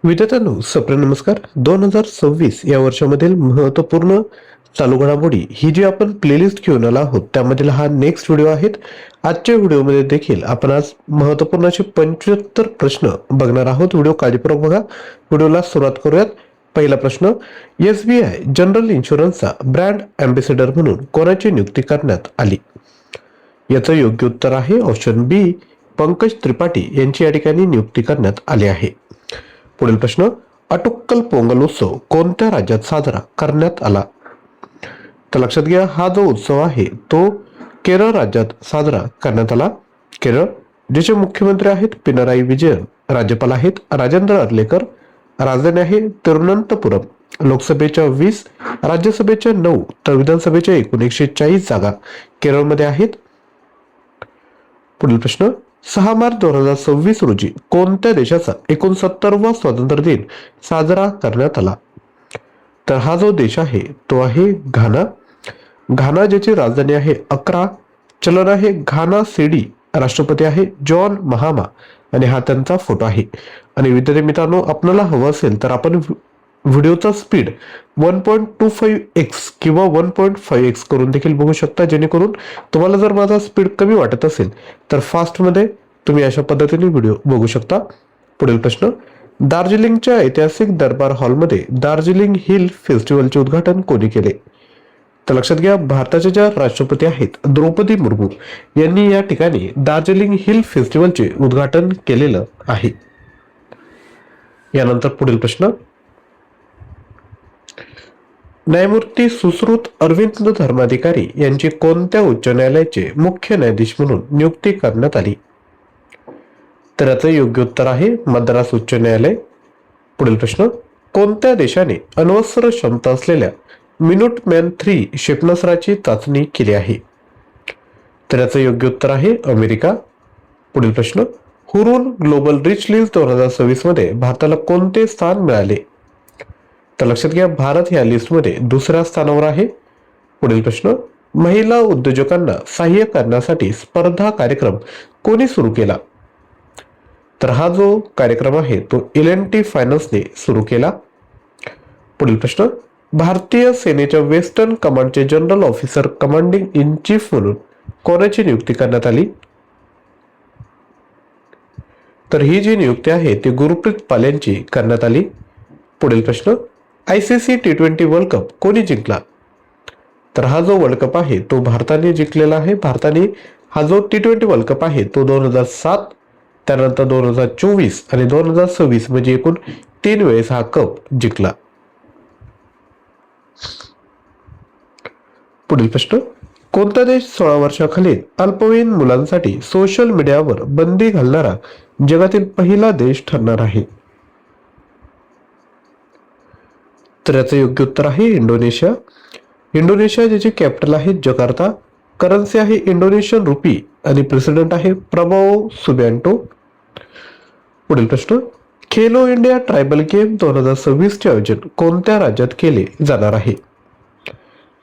विद्यार्थ्यांनो, सप्र नमस्कार. 2026 या वर्षामधील महत्त्वपूर्ण चालू घडामोडी ही जी आपण प्लेलिस्ट घेऊन आलो आहोत त्यामधील हा नेक्स्ट व्हिडिओ आहेत. आजच्या व्हिडिओमध्ये देखील आपण आज महत्त्वपूर्ण असे 75 प्रश्न बघणार आहोत. व्हिडिओ काळजीपूर्वक बघा. व्हिडिओला सुरुवात करूयात. पहिला प्रश्न, SBI जनरल इन्शुरन्सचा ब्रँड अँबॅसेडर म्हणून कोणाची नियुक्ती करण्यात आली? याचं योग्य उत्तर आहे ऑप्शन बी, पंकज त्रिपाठी यांची या ठिकाणी नियुक्ती करण्यात आली आहे. पुढील प्रश्न, अटुक्कल पोंगल उत्सव कोणत्या राज्यात साजरा करण्यात आला? तर लक्षात घ्या, हा जो उत्सव आहे तो केरळ राज्यात साजरा करण्यात आला. केरळ, ज्याचे मुख्यमंत्री आहेत पिनराई विजयन, राज्यपाल आहेत राजेंद्र अर्लेकर, राजधानी आहे तिरुवनंतपुरम, लोकसभेच्या 20, राज्यसभेच्या 9 तर विधानसभेच्या 1940 जागा केरळमध्ये आहेत. पुढील प्रश्न, 6 मार्च 2026 रोजी कोणत्या देशाचा 69वा स्वातंत्र्य दिन साजरा करण्यात आला? तर हा जो देश आहे तो आहे घाना. घाना ज्याची राजधानी आहे अक्रा, चलन आहे घाना सीडी, राष्ट्रपती आहे जॉन महामा आणि हा त्यांचा फोटो आहे. आणि विद्यार्थी मित्रांनो, आपल्याला हवं असेल तर आपण व्हिडिओचा स्पीड 1.25x किंवा 1.5x करून देखील बघू शकता, जेणेकरून तुम्हाला जर माझा स्पीड कमी वाटत असेल तर फास्टमध्ये तुम्ही अशा पद्धतीने व्हिडिओ बघू शकता. पुढील प्रश्न, दार्जिलिंगच्या ऐतिहासिक दरबार हॉलमध्ये दार्जिलिंग हिल फेस्टिवलचे उद्घाटन कोणी केले? तर लक्षात घ्या, भारताच्या ज्या राष्ट्रपती आहेत द्रौपदी मुर्मू यांनी या ठिकाणी दार्जिलिंग हिल फेस्टिवलचे उद्घाटन केलेलं आहे. यानंतर पुढील प्रश्न, न्यायमूर्ती सुश्रुत अरविंद धर्माधिकारी यांची कोणत्या उच्च न्यायालयाचे मुख्य न्यायाधीश म्हणून नियुक्ती करण्यात आली? तर याचं योग्य उत्तर आहे मद्रास उच्च न्यायालय. पुढील प्रश्न, कोणत्या देशाने अण्वस्त्र क्षमता असलेल्या मिनुटमॅन 3 क्षेपणास्त्राची चाचणी केली आहे? तर याचं योग्य उत्तर आहे अमेरिका. पुढील प्रश्न, हुरून ग्लोबल रिच लिस्ट 2026 मध्ये भारताला कोणते स्थान मिळाले? तर लक्षात घ्या, भारत या लिस्टमध्ये दुसऱ्या स्थानावर आहे. पुढील प्रश्न, महिला उद्योजकांना सहाय्य करण्यासाठी स्पर्धा कार्यक्रम कोणी सुरू केला? तर हा जो कार्यक्रम आहे तो L&T फायनान्सने सुरू केला. पुढील प्रश्न, भारतीय सेनेच्या वेस्टर्न कमांडचे general officer commanding in chief म्हणून कोणाची नियुक्ती करण्यात आली? तर ही जी नियुक्ती आहे ती गुरप्रीत पाल यांची करण्यात आली. पुढील प्रश्न, ICC T20 वर्ल्ड कप कोणी जिंकला? तर हा जो वर्ल्ड कप आहे तो भारताने जिंकलेला आहे. भारताने हा जो T20 वर्ल्ड कप आहे तो 2007, त्यानंतर 2024 आणि 2026 म्हणजे एकूण 3 वेळेस हा कप जिंकला. पुढील प्रश्न, कोणता देश 16 वर्षाखालील अल्पवयीन मुलांसाठी सोशल मीडियावर बंदी घालणारा जगातील पहिला देश ठरणार आहे? तर याचं योग्य उत्तर आहे इंडोनेशिया. इंडोनेशिया ज्याची कॅपिटल आहे जकार्ता, करन्सी आहे इंडोनेशियन रुपी आणि प्रेसिडेंट आहे प्रभाओ सुबियांटो. पुढील प्रश्न, खेलो इंडिया ट्रायबल गेम 2026 चे आयोजन कोणत्या राज्यात केले जाणार आहे?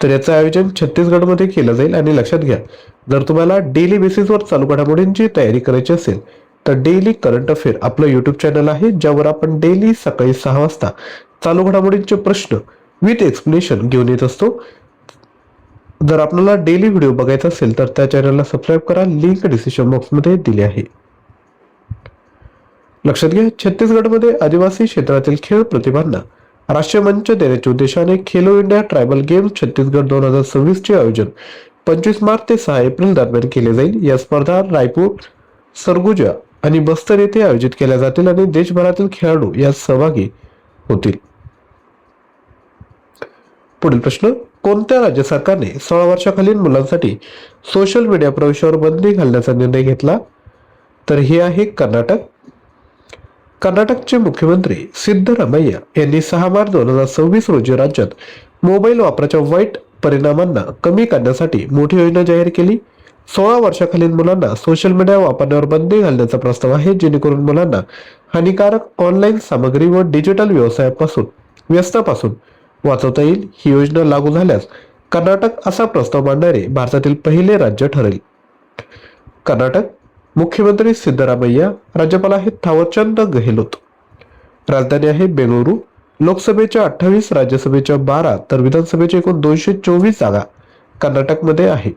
तर याचं आयोजन छत्तीसगडमध्ये केलं जाईल. आणि लक्षात घ्या, जर तुम्हाला डेली बेसिसवर चालू घडामोडींची तयारी करायची असेल तर डेली करंट अफेअर आपलं युट्यूब चॅनल आहे, ज्यावर आपण डेली सकाळी 6 वाजता चालू घडामोडींचे प्रश्न विथ एक्सप्लेनेशन घेऊन येत असतो. जर आपल्याला डेली व्हिडिओ बघायचा असेल तर त्या चॅनलला सबस्क्राईब करा, लिंक डिस्क्रिप्शन बॉक्समध्ये दिली आहे. लक्षात घ्या, छत्तीसगडमध्ये आदिवासी क्षेत्रातील खेळ प्रतिभांना राष्ट्रीय मंच देण्याच्या उद्देशाने Khelo India tribal games Chhattisgarh 2026 चे आयोजन 25 मार्च ते 6 एप्रिल दरम्यान केले जाईल. या स्पर्धा रायपूर, सरगुजा आणि बस्तर येथे आयोजित केल्या जातील आणि देशभरातील खेळाडू यात सहभागी होतील. पुढील प्रश्न, कोणत्या राज्य सरकारने 16 वर्षाखालील मुलांसाठी सोशल मीडिया प्रवेशावर बंदी घालण्याचा निर्णय घेतला? तर हे आहे कर्नाटक. कर्नाटकचे मुख्यमंत्री सिद्धरामय्या यांनी 6 मार्च 2026 रोजी राज्यात मोबाईल वापराच्या वाईट परिणामांना कमी करण्यासाठी मोठी योजना जाहीर केली. 16 वर्षाखालील मुलांना सोशल मीडिया वापरण्यावर बंदी घालण्याचा प्रस्ताव आहे, जेणेकरून मुलांना हानिकारक ऑनलाईन सामग्री व डिजिटल व्यसनापासून वाचवता येईल. ही योजना लागू झाल्यास कर्नाटक असा प्रस्ताव मांडणारे भारतातील पहिले राज्य ठरेल. कर्नाटक, मुख्यमंत्री सिद्धरामय्या, राज्यपाल आहेत थावरचंद गेहलोत. राजधानी आहे बेंगळुरू. लोकसभेच्या 28, राज्यसभेच्या 12 तर विधानसभेच्या एकूण 224 जागा कर्नाटकमध्ये आहे.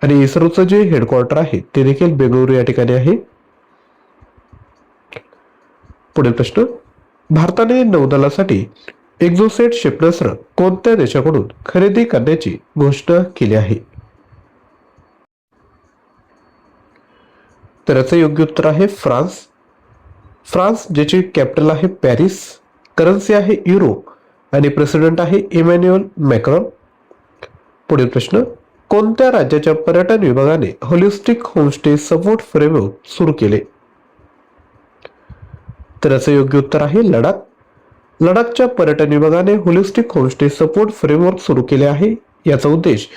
आणि इस्रोचं जे हेडक्वार्टर आहे ते देखील बेंगळुरू या ठिकाणी आहे. पुढील प्रश्न, भारताने नौदलासाठी एक्झोसेट क्षेपणास्त्र कोणत्या देशाकडून खरेदी करण्याची घोषणा केली आहे? तर याचं योग्य उत्तर आहे फ्रान्स. फ्रान्स ज्याची कॅपिटल आहे पॅरिस, करन्सी आहे युरो आणि प्रेसिडेंट आहे इमॅन्युअल मॅक्रॉन. पुढील प्रश्न, कोणत्या राज्याच्या पर्यटन विभागाने होलिस्टिक होमस्टे सपोर्ट फ्रेमवर्क सुरू केले? तर याचं योग्य उत्तर आहे लडाख. लडाखच्या पर्यटन विभागाने होलिस्टिक होमस्टे सपोर्ट फ्रेमवर्क सुरू केले आहे. याचा उद्देश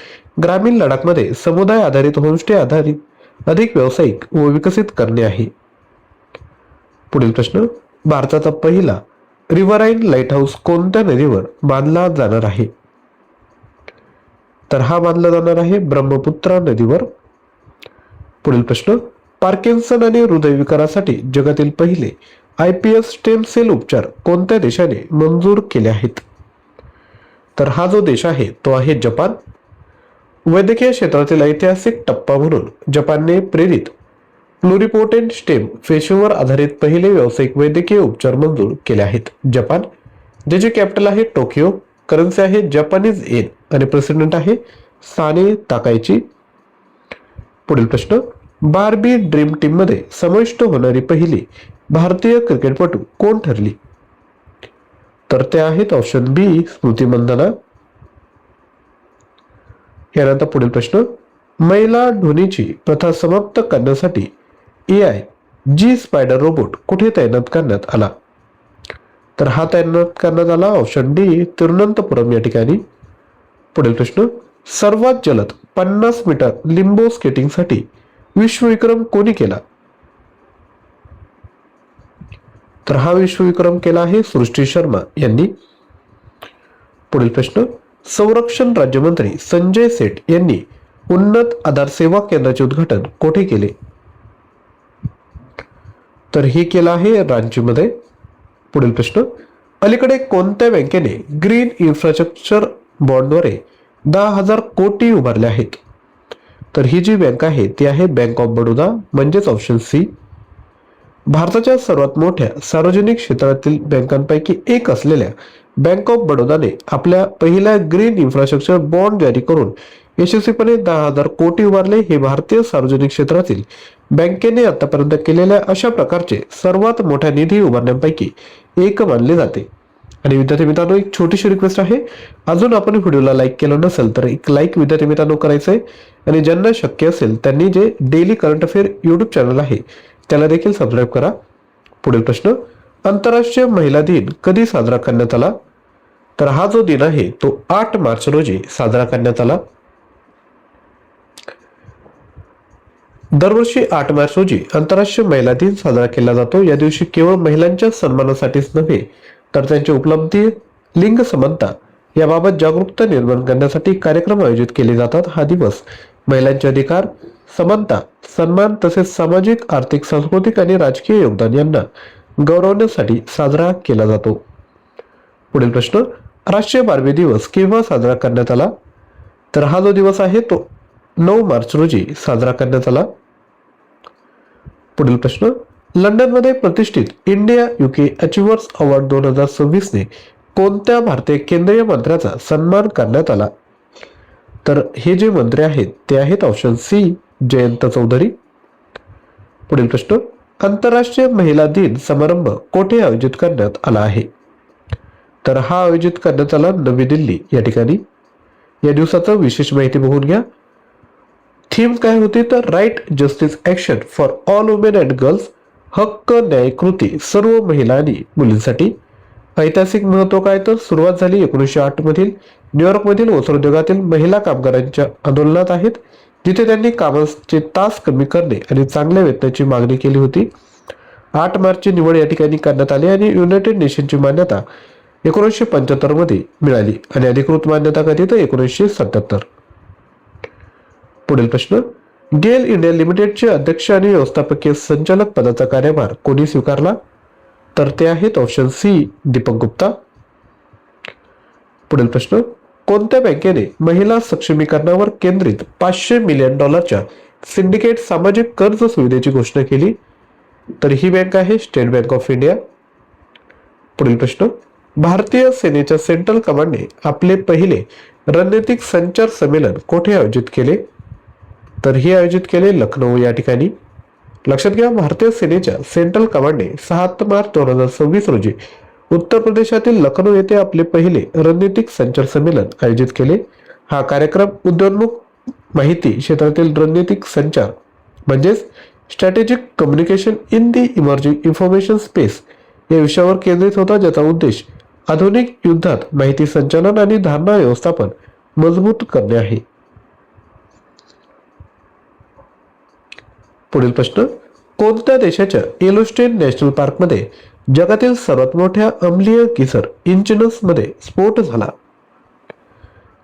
ग्रामीण लडाखमध्ये समुदाय आधारित होमस्टे आधारित अधिक व्यावसायिक व विकसित करणे आहे. पुढील प्रश्न, भारताचा पहिला रिव्हराईन लाईट हाऊस कोणत्या नदीवर बांधला जाणार आहे? तर हा बांधला जाणार आहे ब्रह्मपुत्रा नदीवर. पुढील प्रश्न, पार्किन्सन आणि हृदयविकारासाठी जगातील पहिले iPS स्टेम सेल उपचार कोणत्या देशाने मंजूर केले आहेत? तर हा जो देश आहे तो आहे जपान. वैद्यकीय क्षेत्रातील ऐतिहासिक टप्पा म्हणून जपानने प्रेरित प्लुरिपोटेंट स्टेम फेशोवर आधारित पहिले व्यावसायिक वैद्यकीय उपचार मंजूर केले आहेत. जपान ज्याची कॅपिटल आहे टोकियो, करन्सी आहे जपानीज येन आणि प्रेसिडेंट आहे साने ताकायची. पुढील प्रश्न, बार्बी ड्रीम टीम मध्ये समाविष्ट होणारी पहिली भारतीय क्रिकेटपटू कोण ठरली? तर ते आहेत ऑप्शन बी स्मृती मंदाना. यानंतर पुढील प्रश्न, महिला ध्वनीची प्रथा समाप्त करण्यासाठी AI जी स्पायडर रोबोट कुठे तैनात करण्यात आला? तर हा तैनात करण्यात आला ऑप्शन डी तिरुवनंतपुरम या ठिकाणी. पुढील प्रश्न, सर्वात जलद 50 मीटर लिंबो स्केटिंगसाठी विश्वविक्रम कोणी केला? तर हा विश्वविक्रम केला आहे सृष्टी शर्मा यांनी. पुढील प्रश्न, संरक्षण राज्यमंत्री संजय सेठ यांनी उन्नत आधार सेवा केंद्राचे उद्घाटन कोठे केले? तर हे केलं आहे रांचीमध्ये. पुढील प्रश्न, अलीकडे कोणत्या बँकेने ग्रीन इन्फ्रास्ट्रक्चर बॉन्डद्वारे 10,000 कोटी उभारले आहेत? तर ही जी बँक आहे ती आहे बँक ऑफ बडोदा म्हणजेच ऑप्शन सी. भारताच्या सर्वात मोठ्या सार्वजनिक क्षेत्रातील बँकांपैकी एक असलेल्या बँक ऑफ बडोदाने आपल्या पहिल्या ग्रीन इन्फ्रास्ट्रक्चर बॉन्ड जारी करून यशस्वीपणे 10,000 कोटी उभारले. हे भारतीय सार्वजनिक क्षेत्रातील बँकेने आतापर्यंत केलेल्या अशा प्रकारचे सर्वात मोठ्या निधी उभारण्यापैकी एक मानले जाते. आणि विद्यार्थी मित्रांनो, एक छोटीशी रिक्वेस्ट आहे, अजून आपण व्हिडिओला लाईक केलं नसेल तर एक लाईक विद्यार्थी मित्रांनो करायचंय. आणि ज्यांना शक्य असेल त्यांनी जे daily current affair YouTube channel आहे त्याला देखील सबस्क्राईब करा. पुढील प्रश्न, आंतरराष्ट्रीय महिला दिन कधी साजरा करण्यात आला? तर हा जो दिन आहे तो 8 मार्च रोजी साजरा करण्यात आला. दरवर्षी 8 मार्च रोजी आंतरराष्ट्रीय महिला दिन साजरा केला जातो. या दिवशी केवळ महिलांच्या सन्मानासाठीच नव्हे तर त्यांची उपलब्धी, लिंग समानता याबाबत जागरूकता निर्माण करण्यासाठी कार्यक्रम आयोजित केले जातात. हा दिवस महिलांचे अधिकार, समानता, सन्मान तसेच सामाजिक, आर्थिक, सांस्कृतिक आणि राजकीय योगदान यांना गौरवण्यासाठी साजरा केला जातो. पुढील प्रश्न, राष्ट्रीय बार्बी दिवस केव्हा साजरा करण्यात आला? तर हा जो दिवस आहे तो 9 मार्च रोजी साजरा करण्यात आला. पुढील प्रश्न, लंडनमध्ये प्रतिष्ठित इंडिया UK अचिव्हर्स अवॉर्ड 2026 ने कोणत्या भारतीय केंद्रीय मंत्र्याचा सन्मान करण्यात आला? तर हे जे मंत्री आहेत ते आहेत ऑप्शन सी जयंत चौधरी. पुढील प्रश्न, आंतरराष्ट्रीय महिला दिन समारंभ कोठे आयोजित करण्यात आला आहे? तर हा आयोजित करण्यात आला नवी दिल्ली या ठिकाणी. या दिवसाचं विशेष माहिती बघून घ्या. थीम काय होती तर right justice action for all women and girls, हक्क न्याय कृती सर्व महिला आणि मुलींसाठी. ऐतिहासिक महत्व काय तर सुरुवात झाली 1908 मधील न्यूयॉर्कमधील वस्त्रोद्योगातील महिला कामगारांच्या आंदोलनात आहेत, जिथे त्यांनी कामाचे तास कमी करणे आणि चांगल्या वेतनाची मागणी केली होती. 8 मार्चची निवड या ठिकाणी करण्यात आली आणि युनायटेड नेशनची मान्यता 1975 मध्ये मिळाली आणि अधिकृत मान्यता कधी तर 1977. पुढील प्रश्न, गेल इंडिया लिमिटेडचे अध्यक्ष आणि व्यवस्थापकीय संचालक पदाचा कार्यभार कोणी स्वीकारला? तर ते आहेत ऑप्शन सी दीपक गुप्ता. पुढील प्रश्न, कोणत्या बँकेने महिला सक्षमीकरणावर केंद्रित $500 मिलियन सिंडिकेट सामाजिक कर्ज सुविधेची घोषणा केली? तर ही बँक आहे स्टेट बँक ऑफ इंडिया. पुढील प्रश्न, भारतीय सेनेच्या सेंट्रल कमांडने आपले पहिले रणनीतिक संचार संमेलन कोठे आयोजित केले? तर हे आयोजित केले लखनौ या ठिकाणी. लक्षात घ्या, भारतीय सेनेच्या सेंट्रल कमांडने 7 मार्च 2026 रोजी उत्तर प्रदेशातील लखनौ येथे आपले पहिले रणनीतिक संचार संमेलन आयोजित केले. हा कार्यक्रम उद्योन्मुख माहिती क्षेत्रातील रणनीतिक संचार म्हणजेच strategic communication in the emerging information space या विषयावर केंद्रित होता, ज्याचा उद्देश आधुनिक युद्धात माहिती संचालन आणि धारणा व्यवस्थापन मजबूत करणे आहे. पुढील प्रश्न, कोणत्या देशाच्या येलोस्टोन नॅशनल पार्कमध्ये जगातील सर्वात मोठ्या अम्लीय किसर इंचिनस मध्ये स्फोट झाला?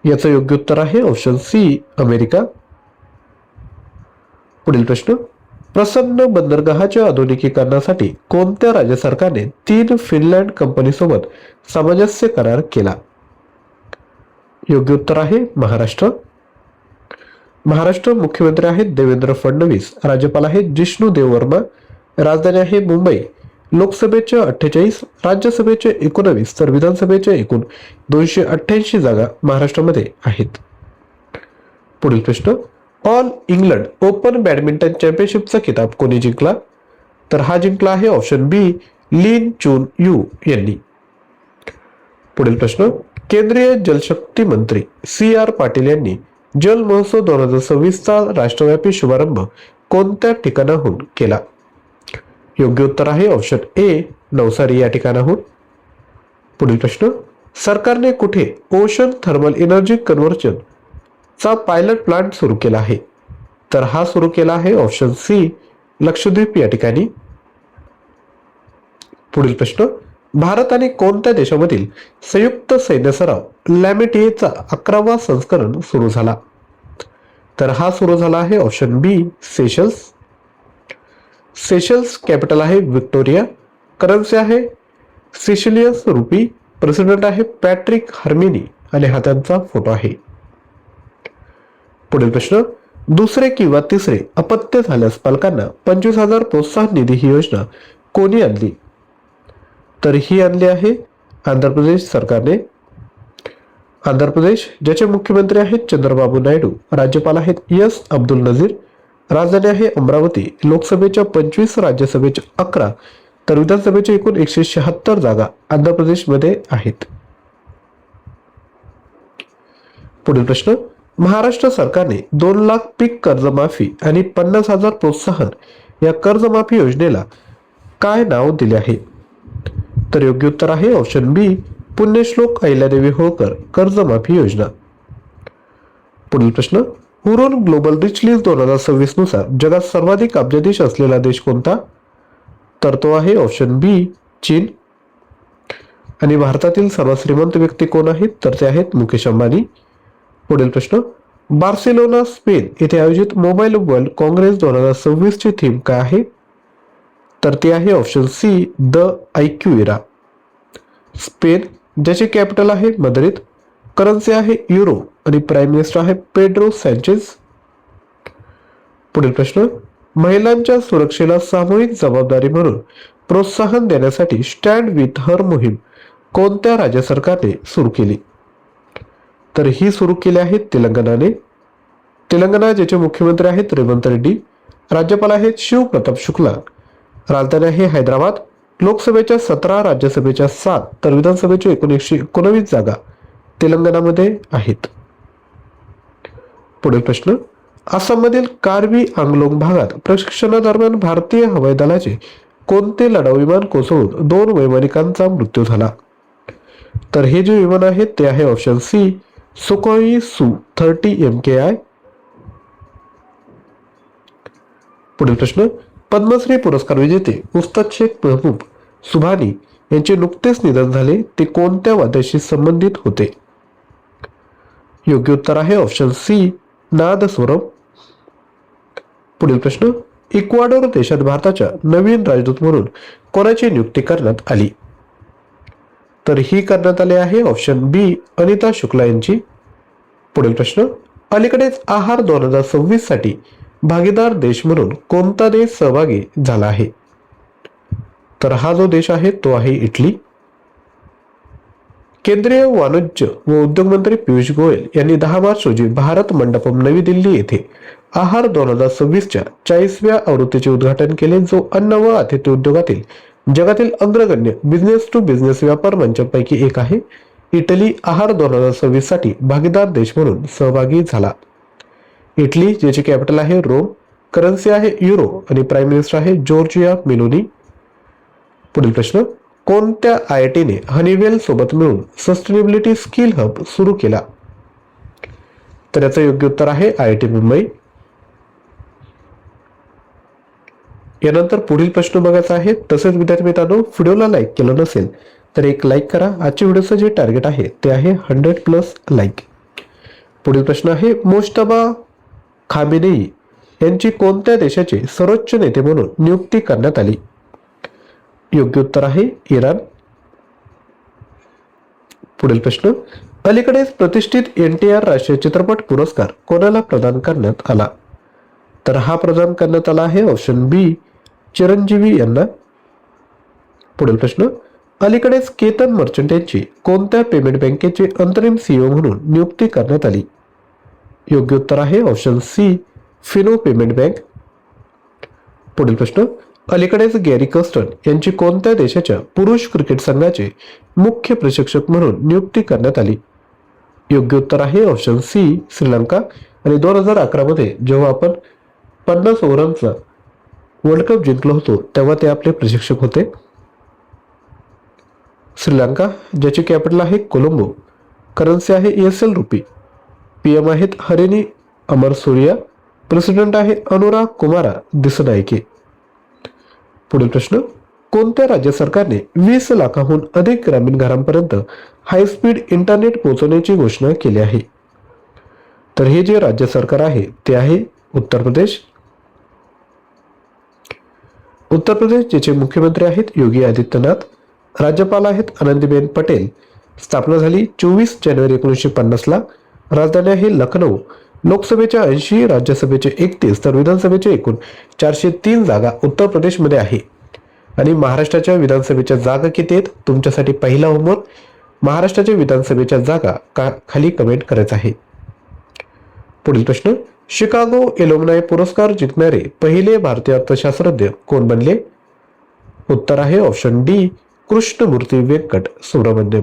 याचं योग्य उत्तर आहे ऑप्शन सी अमेरिका. पुढील प्रश्न, प्रसन्न बंदरगाहाच्या आधुनिकीकरणासाठी कोणत्या राज्य सरकारने 3 फिनलँड कंपनीसोबत सामंजस्य करार केला? योग्य उत्तर आहे महाराष्ट्र. महाराष्ट्र मुख्यमंत्री आहेत देवेंद्र फडणवीस, राज्यपाल आहेत जिष्णू देववर्मा, राजधानी आहे मुंबई. लोकसभेच्या 48, राज्यसभेचे 19 तर विधानसभेच्या एकूण 288 जागा महाराष्ट्रामध्ये आहेत. पुढील प्रश्न, ऑल इंग्लंड ओपन बॅडमिंटन चॅम्पियनशिपचा किताब कोणी जिंकला? तर हा जिंकला आहे ऑप्शन बी लिन चुन यू यांनी. पुढील प्रश्न, केंद्रीय जलशक्ती मंत्री CR पाटील यांनी जल महोत्सव 2026चा राष्ट्रव्यापी शुभारंभ कोणत्या ठिकाणाहून केला? योग्य उत्तर आहे ऑप्शन ए नवसारी या ठिकाणाहून. पुढील प्रश्न, सरकारने कुठे ओशन थर्मल एनर्जी कन्व्हर्जन चा पायलट प्लांट सुरू केला आहे? तर हा सुरू केला आहे ऑप्शन सी लक्षद्वीप या ठिकाणी. पुढील प्रश्न, भारत आणि कोणत्या देशामधील संयुक्त सैन्य सराव लॅमेटिएचा 11वा संस्करण सुरू झाला? तर हा सुरू झाला आहे ऑप्शन बी सेशल्स. सेशल्स कॅपिटल आहे विक्टोरिया, करन्सी आहे सिशिलियस रुपी, प्रेसिडेंट आहे पॅट्रिक हर्मिनी आणि हा त्यांचा फोटो आहे. पुढील प्रश्न, दुसरे किंवा तिसरे अपत्य झाल्यास पालकांना 25,000 प्रोत्साहन निधी ही योजना कोणी आणली? तर ही आणली आहे आंध्र प्रदेश सरकारने. आंध्र प्रदेश, ज्याचे मुख्यमंत्री आहेत चंद्रबाबू नायडू, राज्यपाल आहेत एस अब्दुल नझीर, राजधानी आहे अमरावती. लोकसभेच्या 25, राज्यसभेच्या 11 तर विधानसभेच्या एकूण 176 जागा आंध्र प्रदेशमध्ये आहेत. पुढील प्रश्न, महाराष्ट्र सरकारने 2 लाख पीक कर्जमाफी आणि 50,000 प्रोत्साहन या कर्जमाफी योजनेला काय नाव दिले आहे? तर योग्य उत्तर आहे ऑप्शन बी पुण्यश्लोक अहिल्यादेवी होळकर कर्जमाफी योजना. पुढील प्रश्न, हुरोन ग्लोबल रिच लिस्ट 2026 नुसार जगात सर्वाधिक अब्जाधीश असलेला देश कोणता? तर तो आहे ऑप्शन बी चीन. आणि भारतातील सर्वात श्रीमंत व्यक्ती कोण आहेत? तर ते आहेत मुकेश अंबानी. पुढील प्रश्न, बार्सिलोना स्पेन येथे आयोजित मोबाईल वर्ल्ड काँग्रेस 2026 ची थीम काय आहे? तर ती आहे option C the IQ era. Spain, ज्याचे कॅपिटल आहे मद्रिद, करन्सी आहे युरो आणि प्राईम मिनिस्टर आहे पेड्रो सँचेज. पुढील प्रश्न, महिलांच्या सुरक्षेला सामूहिक जबाबदारी म्हणून प्रोत्साहन देण्यासाठी स्टँड विथ हर मोहीम कोणत्या राज्य सरकारने सुरू केली? तर ही सुरू केली आहे तेलंगणाने. तेलंगणा, ज्याचे मुख्यमंत्री आहेत रेवंत रेड्डी, राज्यपाल आहेत शिव प्रताप शुक्ला, राजधानी आहे हैदराबाद. लोकसभेच्या 17, राज्यसभेच्या 7 तर विधानसभेच्या 119 जागा तेलंगणामध्ये आहेत. पुढील प्रश्न, आसाममधील कार्बी आंगलोंग भागात प्रशिक्षणादरम्यान भारतीय हवाई दलाचे कोणते लढाऊ विमान कोसळून 2 वैमानिकांचा मृत्यू झाला? तर हे जे विमान आहेत ते आहे option C Sukhoi Su-30 MKI. पुढील प्रश्न, पद्मश्री पुरस्कार विजेते उस्ताद शेख महबूब सुभानी यांचे नुकतेच निधन झाले, ते कोणत्या वाद्याशी संबंधित होते? योग्य उत्तर आहे ऑप्शन सी नादस्वरम. पुढील प्रश्न, इक्वाडोर देशात भारताच्या नवीन राजदूत म्हणून कोणाची नियुक्ती करण्यात आली? तर ही करण्यात आली आहे ऑप्शन बी अनिता शुक्ला यांची. पुढील प्रश्न, अलीकडेच आहार 2026 साठी भागीदार देश म्हणून कोणता देश सहभागी झाला आहे? तर हा जो देश आहे तो आहे इटली. केंद्रीय वाणिज्य व उद्योग मंत्री पियुष गोयल यांनी 10 मार्च रोजी भारत मंडपम नवी दिल्ली येथे आहार 2026च्या 40व्या आवृत्तीचे उद्घाटन केले, जो अन्न व आतिथ्य उद्योगातील जगातील अग्रगण्य बिझनेस टू बिझनेस व्यापार मंचांपैकी एक आहे. इटली आहार 2026 साठी भागीदार देश म्हणून सहभागी झाला. इटली ज्याची कॅपिटल आहे रोम, करन्सी आहे युरो आणि प्राईम मिनिस्टर आहे जॉर्जिया मेलोनी. पुढील प्रश्न, कोणत्या IIT-ने हनीवेल सोबत मिळून सस्टेनेबिलिटी स्किल हब सुरू केला? तर याचं योग्य उत्तर आहे IIT मुंबई. यानंतर पुढील प्रश्न बघायचा आहे. तसेच विद्यार्थी मित्रांनो, व्हिडिओला लाईक केलं नसेल तर एक लाईक करा. आजच्या व्हिडिओचं जे टार्गेट आहे ते आहे 100+ लाईक. पुढील प्रश्न आहे, मुज्तबा खामेनेई यांची कोणत्या देशाचे सर्वोच्च नेते म्हणून नियुक्ती करण्यात आली? योग्य उत्तर आहे इराण. पुढील प्रश्न, अलीकडेच प्रतिष्ठित NTR राष्ट्रीय चित्रपट पुरस्कार कोणाला प्रदान करण्यात आला? तर हा प्रदान करण्यात आला आहे ऑप्शन बी चिरंजीवी यांना. पुढील प्रश्न, अलीकडेच केतन मर्चंट यांची कोणत्या पेमेंट बँकेचे अंतरिम CEO म्हणून नियुक्ती करण्यात आली? योग्य उत्तर आहे option C Fino Payment Bank. पुढील प्रश्न, अलीकडेच गॅरी कर्स्टन यांची कोणत्या देशाच्या पुरुष क्रिकेट संघाचे मुख्य प्रशिक्षक म्हणून नियुक्ती करण्यात आली? योग्य उत्तर आहे ऑप्शन सी श्रीलंका. आणि 2011 मध्ये जेव्हा आपण 50 ओव्हरांचा वर्ल्ड कप जिंकलो होतो तेव्हा ते आपले प्रशिक्षक होते. श्रीलंका ज्याची कॅपिटल आहे कोलंबो, करन्सी आहे ESL रुपी, PM आहेत हरिनी अमरसूरिया, प्रेसिडेंट आहे अनुराग कुमारा दिसनायके. पुढील प्रश्न, कोणत्या राज्य सरकारने 20 लाखाहून अधिक ग्रामीण घरांपर्यंत हायस्पीड इंटरनेट पोहोचवण्याची घोषणा केली आहे? तर हे जे राज्य सरकार आहे ते आहे उत्तर प्रदेश. उत्तर प्रदेश ज्याचे मुख्यमंत्री आहेत योगी आदित्यनाथ, राज्यपाल आहेत आनंदीबेन पटेल. स्थापना झाली 24 जानेवारी 1950 ला. राजधानी आहे लखनौ. लोकसभेच्या 80, राज्यसभेचे 31 तर विधानसभेचे एकूण 403 जागा उत्तर प्रदेशमध्ये आहे. आणि महाराष्ट्राच्या विधानसभेच्या जागा किती आहेत? तुमच्यासाठी पहिला होमवर्क, महाराष्ट्राच्या विधानसभेच्या जागा खाली कमेंट करायचं आहे. पुढील प्रश्न, शिकागो एल्युमनाय पुरस्कार जिंकणारे पहिले भारतीय अर्थशास्त्रज्ञ कोण बनले? उत्तर आहे ऑप्शन डी कृष्णमूर्ती वेंकट सुब्रमण्यम.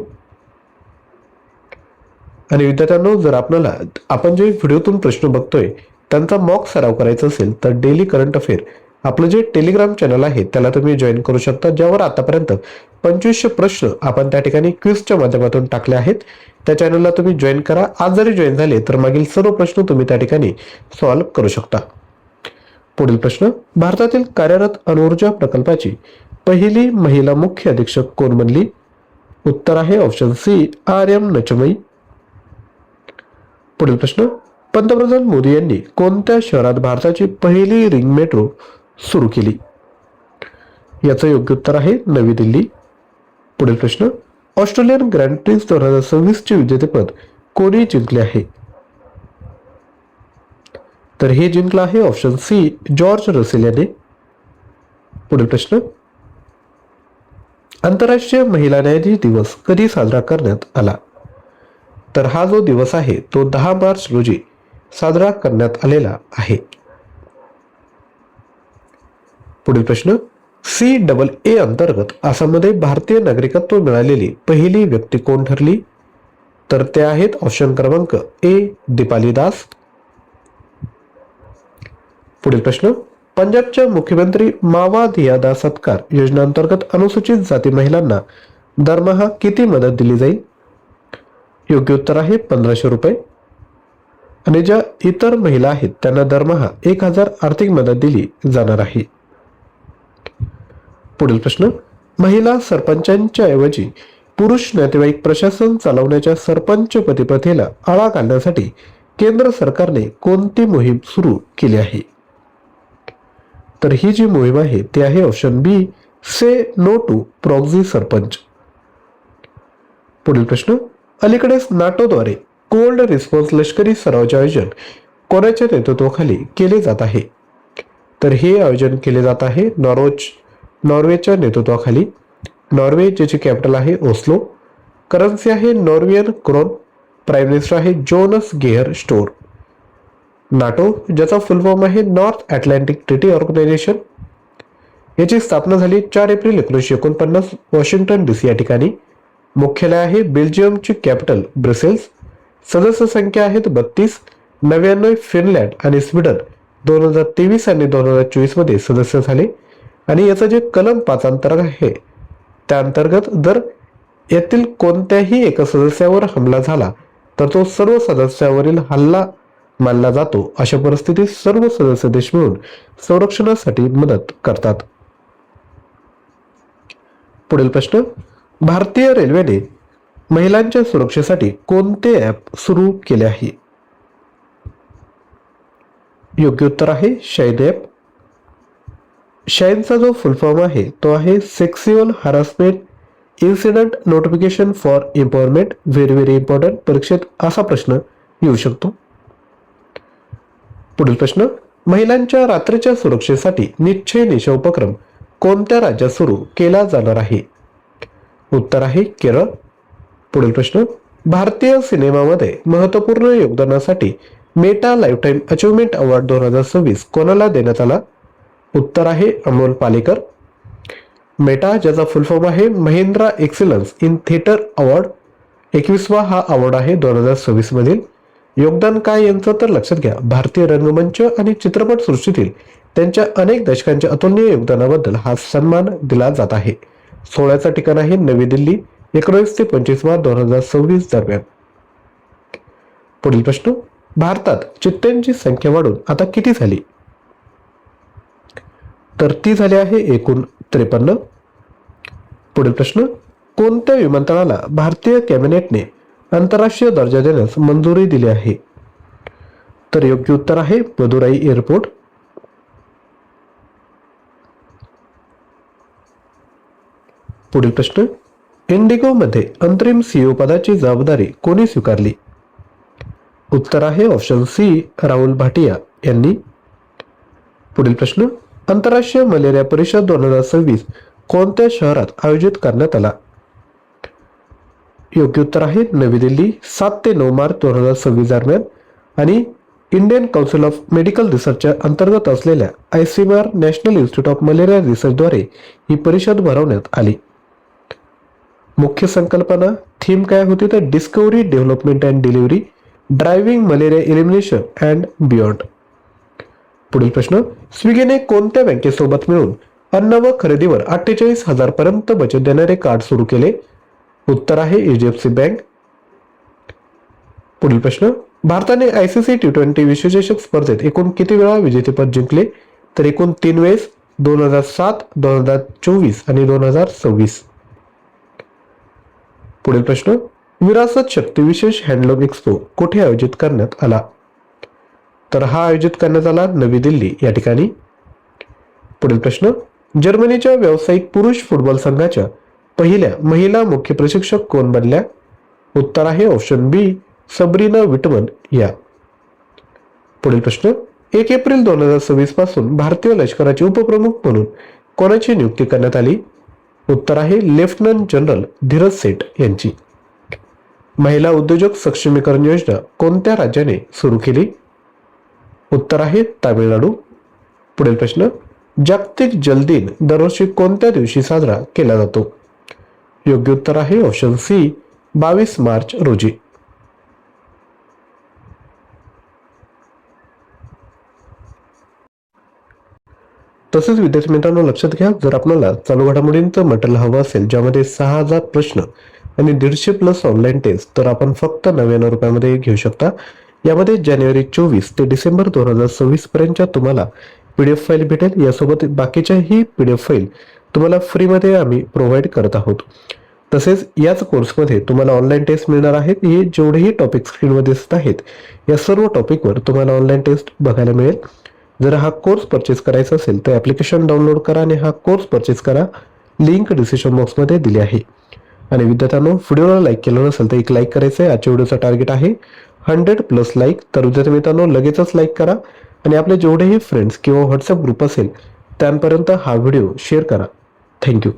आणि विद्यार्थ्यांनो, जर आपल्याला आपण जे व्हिडिओतून प्रश्न बघतोय त्यांचा मॉक सराव करायचा असेल तर डेली करंट अफेअर आपलं जे टेलिग्राम चॅनल आहे त्याला तुम्ही जॉईन करू शकता, ज्यावर आतापर्यंत 2500 प्रश्न आपण त्या ठिकाणी क्विजच्या माध्यमातून टाकले आहेत. त्या चॅनलला तुम्ही जॉईन करा. आज जरी जॉईन झाले तर मागील सर्व प्रश्न तुम्ही त्या ठिकाणी सॉल्व्ह करू शकता. पुढील प्रश्न, भारतातील कार्यरत अणुऊर्जा प्रकल्पाची पहिली महिला मुख्य अधीक्षक कोण बनली? उत्तर आहे ऑप्शन सी RM नचमई. पुढील प्रश्न, पंतप्रधान मोदी यांनी कोणत्या शहरात भारताची पहिली रिंग मेट्रो सुरू केली? याचं योग्य उत्तर आहे नवी दिल्ली. पुढील प्रश्न, ऑस्ट्रेलियन ग्रँड प्रिक्स 2026 चे विजेतेपद कोणी जिंकले आहे? तर हे जिंकलं आहे ऑप्शन सी जॉर्ज रसेल याने. पुढील प्रश्न, आंतरराष्ट्रीय महिला न्यायाधीश दिवस कधी साजरा करण्यात आला? तर हा जो दिवस आहे तो 10 मार्च रोजी साजरा करण्यात आलेला आहे. पुढील प्रश्न, CAA अंतर्गत आसाममध्ये भारतीय नागरिकत्व मिळालेली पहिली व्यक्ती कोण ठरली? तर ते आहेत ऑप्शन क्रमांक A दीपाली दास. पुढील प्रश्न, पंजाबच्या मुख्यमंत्री मावा धियादा सत्कार योजनेअंतर्गत अनुसूचित जाती महिलांना दरमहा किती मदत दिली जाईल? योग्य उत्तर आहे 1500 रुपये. आणि ज्या इतर महिला आहेत त्यांना दरमहा 1000 आर्थिक मदत दिली जाणार आहे. पुढील प्रश्न, महिला सरपंचांच्या ऐवजी पुरुष नातेवाईक प्रशासन चालवण्याच्या सरपंच पदप्रथेला आळा घालण्यासाठी केंद्र सरकारने कोणती मोहीम सुरू केली आहे? तर ही जी मोहीम आहे ती आहे option B, say no to proxy sarpanch. पुढील प्रश्न, अलीकडेच नाटोद्वारे कोल्ड रिस्पॉन्स लष्करी सरावाचे आयोजन कोणाच्या नेतृत्वाखाली केले जात आहे? तर हे आयोजन केले जात आहे नॉर्वेच्या नेतृत्वाखाली. नॉर्वे ज्याची कॅपिटल आहे ओस्लो. करन्सी आहे नॉर्वेयन क्रोन. प्राईम मिनिस्टर आहे जोनस गेहर स्टोर. नाटो ज्याचा फुल फॉर्म आहे नॉर्थ अटलांटिक ट्रिटी ऑर्गनायझेशन. याची स्थापना झाली 4 एप्रिल 1949 वॉशिंग्टन DC या ठिकाणी. मुख्यालय आहे बेल्जियमची कॅपिटल ब्रसेल्स. सदस्य संख्या आहेत 32. 99 फिनलँड आणि स्वीडन 2023 आणि 2024 मध्ये सदस्य झाले. आणि याचं जे कलम 5 अंतर्गत आहे त्या अंतर्गत जर यातील कोणत्याही एका सदस्यावर हमला झाला तर तो सर्व सदस्यावरील हल्ला मानला जातो. अशा परिस्थितीत सर्व सदस्य देश मिळून संरक्षणासाठी मदत करतात. पुढील प्रश्न, भारतीय रेल्वेने महिलांच्या सुरक्षेसाठी कोणते ॲप सुरू केले आहे? योग्य उत्तर आहे शाईन ॲप. शाईनचा जो फुल फॉर्म आहे तो आहे sexual harassment incident notification for empowerment. Very important, परीक्षेत असा प्रश्न येऊ शकतो. पुढील प्रश्न, महिलांच्या रात्रीच्या सुरक्षेसाठी निश्चय निशा उपक्रम कोणत्या राज्यात सुरू केला जाणार आहे? उत्तर आहे केरळ. पुढील प्रश्न, भारतीय सिनेमामध्ये महत्त्वपूर्ण योगदानासाठी मेटा लाईफटाईम अचिव्हमेंट अवॉर्ड 2026 कोणाला देण्यात आला? उत्तर आहे अमोल पालेकर. मेटा ज्याचा फुल फॉर्म आहे Mahindra Excellence in Theatre Award 21वा हा अवॉर्ड आहे 2026 मधील. योगदान काय यांचं तर लक्षात घ्या, भारतीय रंगमंच आणि चित्रपट सृष्टीतील त्यांच्या अनेक दशकांच्या अतुलनीय योगदानाबद्दल हा सन्मान दिला जात आहे. सोहळ्याचं ठिकाण आहे नवी दिल्ली. 19 ते 25 मार्च 2026 दरम्यान. पुढील प्रश्न, भारतात चित्त्यांची संख्या वाढून आता किती झाली? तर ती झाली आहे एकूण 53. पुढील प्रश्न, कोणत्या विमानतळाला भारतीय कॅबिनेटने आंतरराष्ट्रीय दर्जा देण्यास मंजुरी दिली आहे? तर योग्य उत्तर आहे मदुराई एअरपोर्ट. पुढील प्रश्न, इंडिगो मध्ये अंतरिम CEO पदाची जबाबदारी कोणी स्वीकारली? उत्तर आहे ऑप्शन सी, राहुल भाटिया यांनी. पुढील प्रश्न, आंतरराष्ट्रीय मलेरिया परिषद 2026 कोणत्या शहरात आयोजित करण्यात आला? योग्य उत्तर आहे नवी दिल्ली. 7 ते 9 मार्च 2026 दरम्यान. आणि इंडियन काउन्सिल ऑफ मेडिकल रिसर्चच्या अंतर्गत असलेल्या ICMR National Institute of Malaria रिसर्चद्वारे ही परिषद भरवण्यात आली. मुख्य संकल्पना थीम काय होती तर discovery, development and delivery, driving malaria elimination and beyond. पुढील प्रश्न, स्विगीने कोणत्या बँकेसोबत मिळून अन्न व खरेदीवर 48,000 पर्यंत बचत देणारे कार्ड सुरू केले? उत्तर आहे HDFC बँक. पुढील प्रश्न, भारताने ICC T20 विश्वचषक स्पर्धेत एकूण किती वेळा विजेतेपद जिंकले? तर एकूण 3 वेळेस, 2007, 2024 आणि 2026. पुढील प्रश्न, विरासत शक्ती विशेष हँडलूम एक्सपो कुठे आयोजित करण्यात आला? तर हा आयोजित करण्यात आला नवी दिल्ली या ठिकाणी. पुढील प्रश्न, जर्मनीच्या व्यावसायिक पुरुष फुटबॉल संघाच्या पहिल्या महिला मुख्य प्रशिक्षक कोण बनल्या? उत्तर आहे ऑप्शन बी, सबरीना विटमन या. पुढील प्रश्न, 1 एप्रिल 2026 पासून भारतीय लष्कराचे उपप्रमुख म्हणून कोणाची नियुक्ती करण्यात आली? उत्तर आहे लेफ्टनंट जनरल धीरज सेठ यांची. महिला उद्योजक सक्षमीकरण योजना कोणत्या राज्याने सुरू केली? उत्तर आहे तामिळनाडू. पुढील प्रश्न, जागतिक जल दिन दरवर्षी कोणत्या दिवशी साजरा केला जातो? योग्य उत्तर आहे ऑप्शन सी, 22 मार्च रोजी. तसेच विद्यार्थी मित्रांनो लक्षात घ्या, जर आपल्याला चालू घडामोडींचं मटेरियल हवं असेल ज्यामध्ये 6,000 प्रश्न आणि 150+ ऑनलाईन टेस्ट, तर आपण फक्त 99 रुपयामध्ये घेऊ शकता. यामध्ये जानेवारी 24 ते डिसेंबर 2026 पर्यंतच्या तुम्हाला PDF फाईल भेटेल. यासोबत बाकीच्याही PDF फाईल तुम्हाला फ्रीमध्ये आम्ही प्रोव्हाइड करत आहोत. तसेच याच कोर्समध्ये तुम्हाला ऑनलाईन टेस्ट मिळणार आहेत. हे जेवढेही टॉपिक स्क्रीनवर दिसत आहेत या सर्व टॉपिकवर तुम्हाला ऑनलाईन टेस्ट बघायला मिळेल. जर हा कोर्स परचेस करायचा असेल तर ॲप्लिकेशन डाउनलोड करा आणि हा कोर्स परचेस करा. लिंक डिस्क्रिप्शन बॉक्समध्ये दिली आहे. आणि विद्यार्थ्यांनो, व्हिडिओला लाईक केलं नसेल तर एक लाईक करायचं आहे. आजच्या व्हिडिओचा टार्गेट आहे 100+ लाईक. तर विद्यार्थी मित्रांनो, लगेचच लाईक करा आणि आपले जेवढेही फ्रेंड्स किंवा व्हॉट्सअप ग्रुप असेल त्यांपर्यंत हा व्हिडिओ शेअर करा. थँक्यू.